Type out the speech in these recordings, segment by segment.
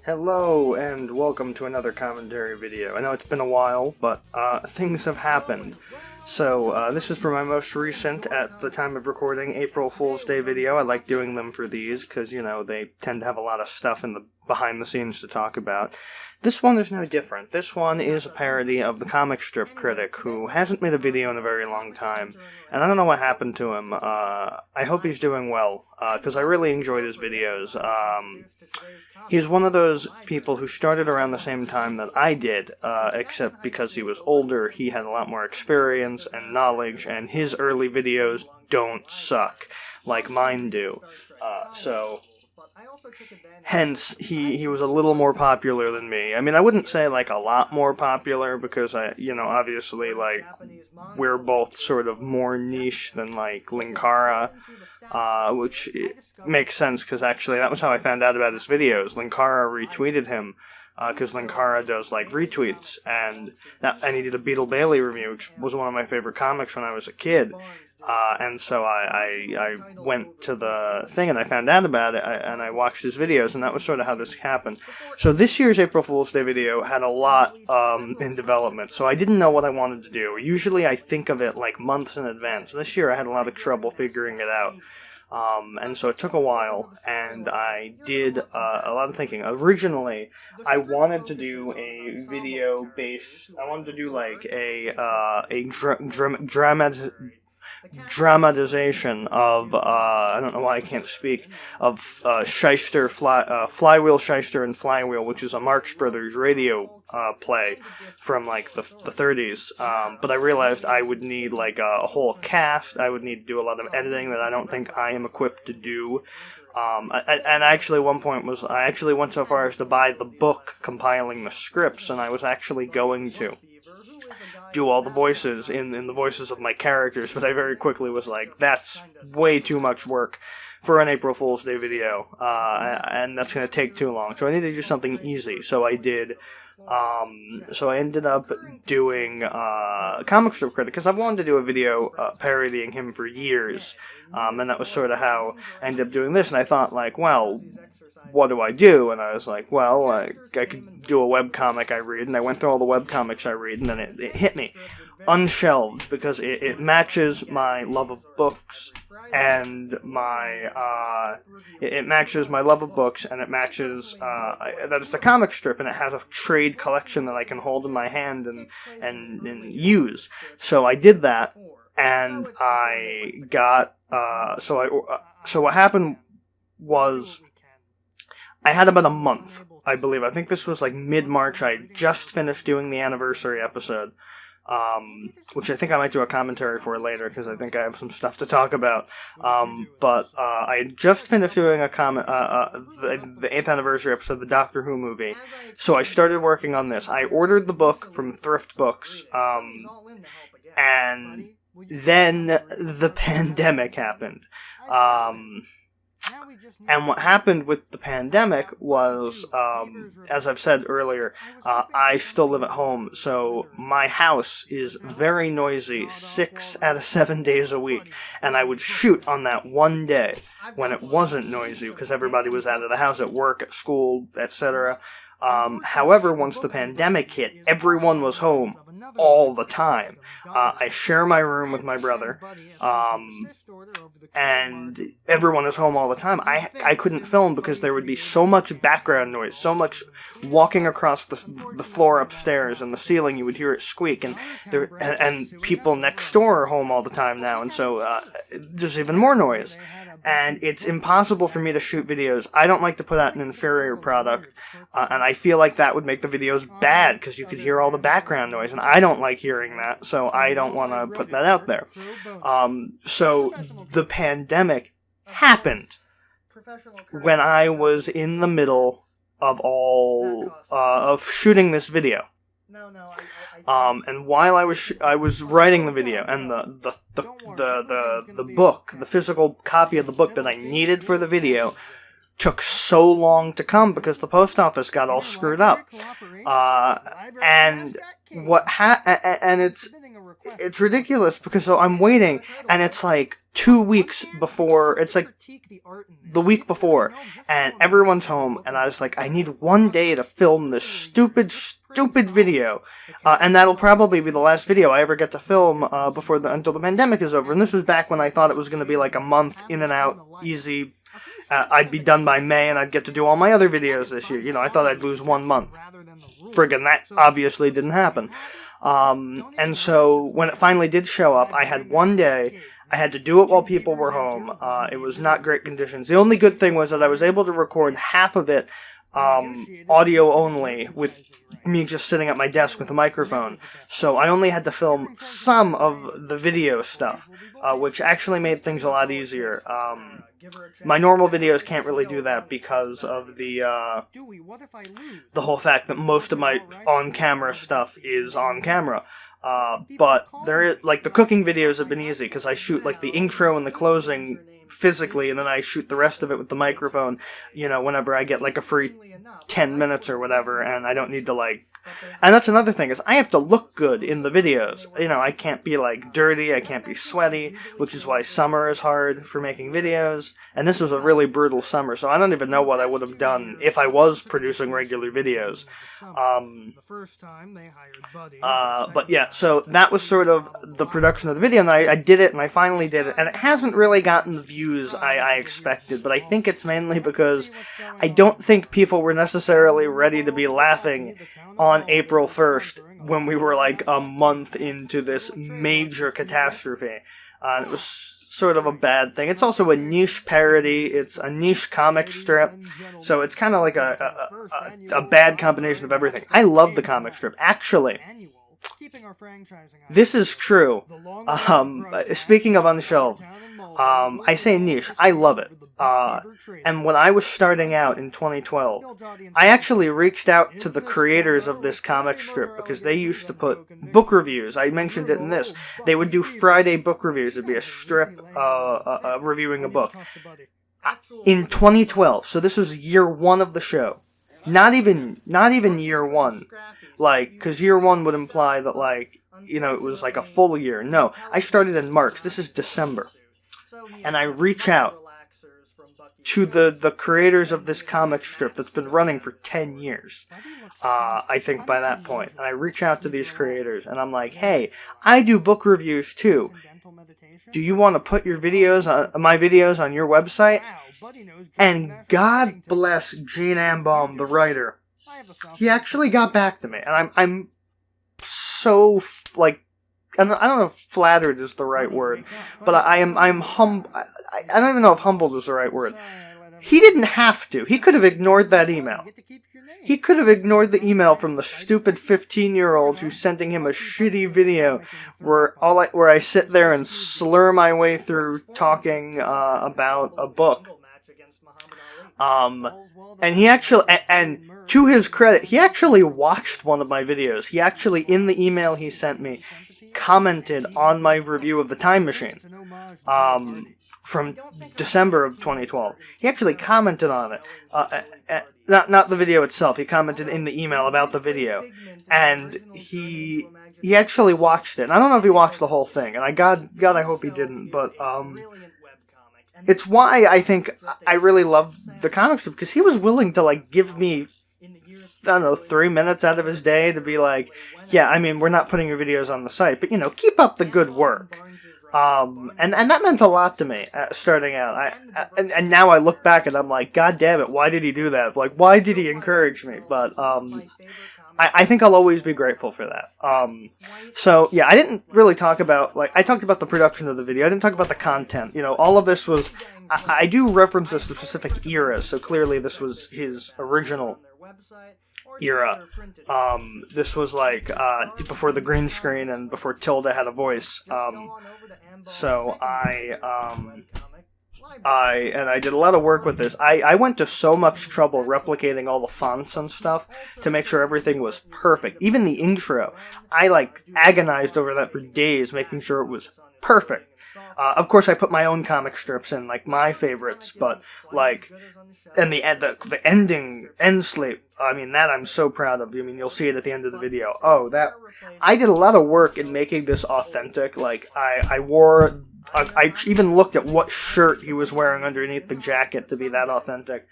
Hello, and welcome to another commentary video. I know it's been a while, but things have happened. So, this is for my most recent, at the time of recording, April Fool's Day video. I like doing them for these, because, you know, they tend to have a lot of stuff in the behind the scenes to talk about. This one is no different. This one is a parody of the comic strip critic, who hasn't made a video in a very long time, and I don't know what happened to him. I hope he's doing well, because I really enjoyed his videos. He's one of those people who started around the same time that I did, except because he was older, he had a lot more experience and knowledge, and his early videos don't suck, like mine do. Hence, he was a little more popular than me. I mean, I wouldn't say, like, a lot more popular, because obviously, like, we're both sort of more niche than, like, Linkara, which makes sense, because actually that was how I found out about his videos. Linkara retweeted him, because Linkara does, like, retweets, and he did a Beetle Bailey review, which was one of my favorite comics when I was a kid. And so I went to the thing and I found out about it, and I watched his videos, and that was sort of how this happened. So this year's April Fool's Day video had a lot in development, so I didn't know what I wanted to do. Usually I think of it like months in advance. This year I had a lot of trouble figuring it out. And so it took a while, and I did a lot of thinking. Originally, I wanted to do a video based. I wanted to do like a dramatization of I don't know why I can't speak, of Flywheel, Shyster, and Flywheel, which is a Marx Brothers radio play from like the 30s. But I realized I would need like a whole cast. I would need to do a lot of editing that I don't think I am equipped to do. And actually, one point was I actually went so far as to buy the book compiling the scripts, and I was actually going to do all the voices in the voices of my characters, but I very quickly was like, that's way too much work for an April Fool's Day video, and that's going to take too long, so I need to do something easy. So I did, so I ended up doing Comic Strip Critic, because I've wanted to do a video parodying him for years, and that was sort of how I ended up doing this, and I thought, like, well, what do I do? And I was like, well, I could do a webcomic I read, and I went through all the webcomics I read, and then it hit me. Unshelved, because it matches my love of books, and it matches my love of books, and it matches, that it's the comic strip, and it has a trade collection that I can hold in my hand and use. So I did that, and I got, so what happened was, I had about a month, I believe. I think this was like mid-March. I just finished doing the anniversary episode, which I think I might do a commentary for later, because I think I have some stuff to talk about. But I had just finished doing the 8th anniversary episode of the Doctor Who movie, so I started working on this. I ordered the book from Thrift Books, and then the pandemic happened. And what happened with the pandemic was, as I've said earlier, I still live at home, so my house is very noisy 6 out of 7 days a week, and I would shoot on that one day when it wasn't noisy, because everybody was out of the house at work, at school, etc. However, once the pandemic hit, everyone was home all the time. I share my room with my brother, and everyone is home all the time. I couldn't film because there would be so much background noise, so much walking across the floor upstairs and the ceiling. You would hear it squeak, and people next door are home all the time now, and so there's even more noise. And it's impossible for me to shoot videos. I don't like to put out an inferior product, and I feel like that would make the videos bad, because you could hear all the background noise, and I don't like hearing that, so I don't want to put that out there. So the pandemic happened when I was in the middle of of shooting this video. And while I was writing the video, and the book, the physical copy of the book that I needed for the video, took so long to come because the post office got all screwed up. And it's it's ridiculous because so I'm waiting, and it's like 2 weeks before, it's like the week before, and everyone's home, and I was like, I need one day to film this stupid video, and that'll probably be the last video I ever get to film until the pandemic is over. And this was back when I thought it was going to be like a month in and out, easy. I'd be done by May, and I'd get to do all my other videos this year. You know, I thought I'd lose 1 month. Friggin' that obviously didn't happen. And so when it finally did show up, I had one day. I had to do it while people were home. It was not great conditions. The only good thing was that I was able to record half of it audio only, with me just sitting at my desk with a microphone. So I only had to film some of the video stuff, which actually made things a lot easier. My normal videos can't really do that because of the whole fact that most of my on-camera stuff is on camera. But there is, like, the cooking videos have been easy because I shoot like the intro and the closing physically, and then I shoot the rest of it with the microphone, you know, whenever I get like a free 10 minutes or whatever, and I don't need to like. And that's another thing, is I have to look good in the videos. You know, I can't be, like, dirty, I can't be sweaty, which is why summer is hard for making videos. And this was a really brutal summer, so I don't even know what I would have done if I was producing regular videos. But yeah, so that was sort of the production of the video, and I did it, and I finally did it. And it hasn't really gotten the views I expected, but I think it's mainly because I don't think people were necessarily ready to be laughing on April 1st, when we were like a month into this major catastrophe. It was sort of a bad thing. It's also a niche parody, it's a niche comic strip, so it's kind of like a bad combination of everything. I love the comic strip. Actually, this is true. Speaking of unshelved, I say niche, I love it. And when I was starting out in 2012, I actually reached out to the creators of this comic strip because they used to put book reviews. I mentioned it in this. They would do Friday book reviews. It'd be a strip reviewing a book. In 2012, so this was year 1 of the show. Not even year 1. Like, because year 1 would imply that, like, you know, it was like a full year. No, I started in March. This is December. And I reach out to the creators of this comic strip that's been running for 10 years, I think, by that point. And I reach out to these creators, and I'm like, hey, I do book reviews too. Do you want to put your videos, my videos, on your website? And God bless Gene Ambaum, the writer. He actually got back to me, and I'm so, like, I don't know if flattered is the right word, but I'm I don't even know if humbled is the right word. He didn't have to. He could have ignored that email. He could have ignored the email from the stupid 15-year-old who's sending him a shitty video where I sit there and slur my way through talking about a book. And he actually, and to his credit, he actually watched one of my videos. He actually, in the email he sent me, commented on my review of The Time Machine from December of 2012. He actually commented on it. Not the video itself. He commented in the email about the video. And he actually watched it. And I don't know if he watched the whole thing. And God, I hope he didn't. But it's why I think I really love the comic strip, because he was willing to, like, give me, I don't know, 3 minutes out of his day to be like, yeah, I mean, we're not putting your videos on the site, but, you know, keep up the good work. And that meant a lot to me starting out. And now I look back and I'm like, God damn it, why did he do that? Like, why did he encourage me? But I think I'll always be grateful for that. So, yeah, I didn't really talk about, like, I talked about the production of the video. I didn't talk about the content. You know, all of this was, I do reference this to specific eras, so clearly this was his original era. This was, like, before the green screen and before Tilda had a voice. So I did a lot of work with this. I went to so much trouble replicating all the fonts and stuff to make sure everything was perfect. Even the intro, I, like, agonized over that for days, making sure it was perfect. Of course, I put my own comic strips in, like, my favorites, but, like, and the end sleep I mean, that I'm so proud of. I mean, you'll see it at the end of the video. Oh, that... I did a lot of work in making this authentic. Like, I wore... I even looked at what shirt he was wearing underneath the jacket to be that authentic.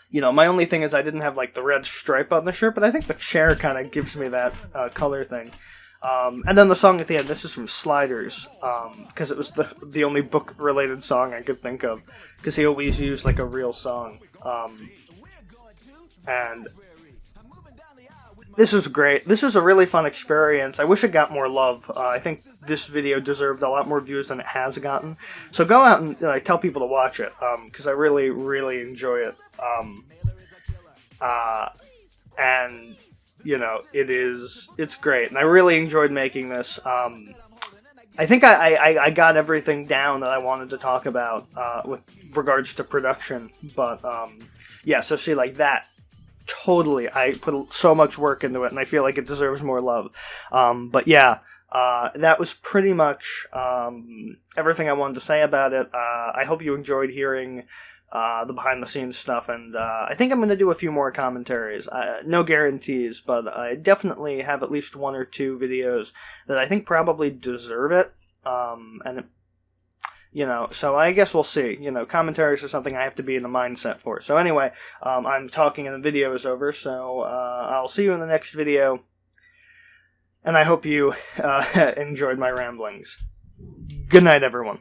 You know, my only thing is I didn't have, like, the red stripe on the shirt, but I think the chair kind of gives me that color thing. And then the song at the end, this is from Sliders, because it was the only book-related song I could think of, because he always used, like, a real song. And this was great. This was a really fun experience. I wish it got more love. I think this video deserved a lot more views than it has gotten. So go out and tell people to watch it, because I really, really enjoy it. And, you know, it's great. And I really enjoyed making this. I think I got everything down that I wanted to talk about with regards to production. But, yeah, so see, like that. Totally, I put so much work into it, and I feel like it deserves more love. But yeah, that was pretty much everything I wanted to say about it. I hope you enjoyed hearing the behind-the-scenes stuff, and I think I'm going to do a few more commentaries. No guarantees, but I definitely have at least 1 or 2 videos that I think probably deserve it. And you know, so I guess we'll see. You know, commentaries are something I have to be in the mindset for. So anyway, I'm talking and the video is over, so I'll see you in the next video. And I hope you enjoyed my ramblings. Good night, everyone.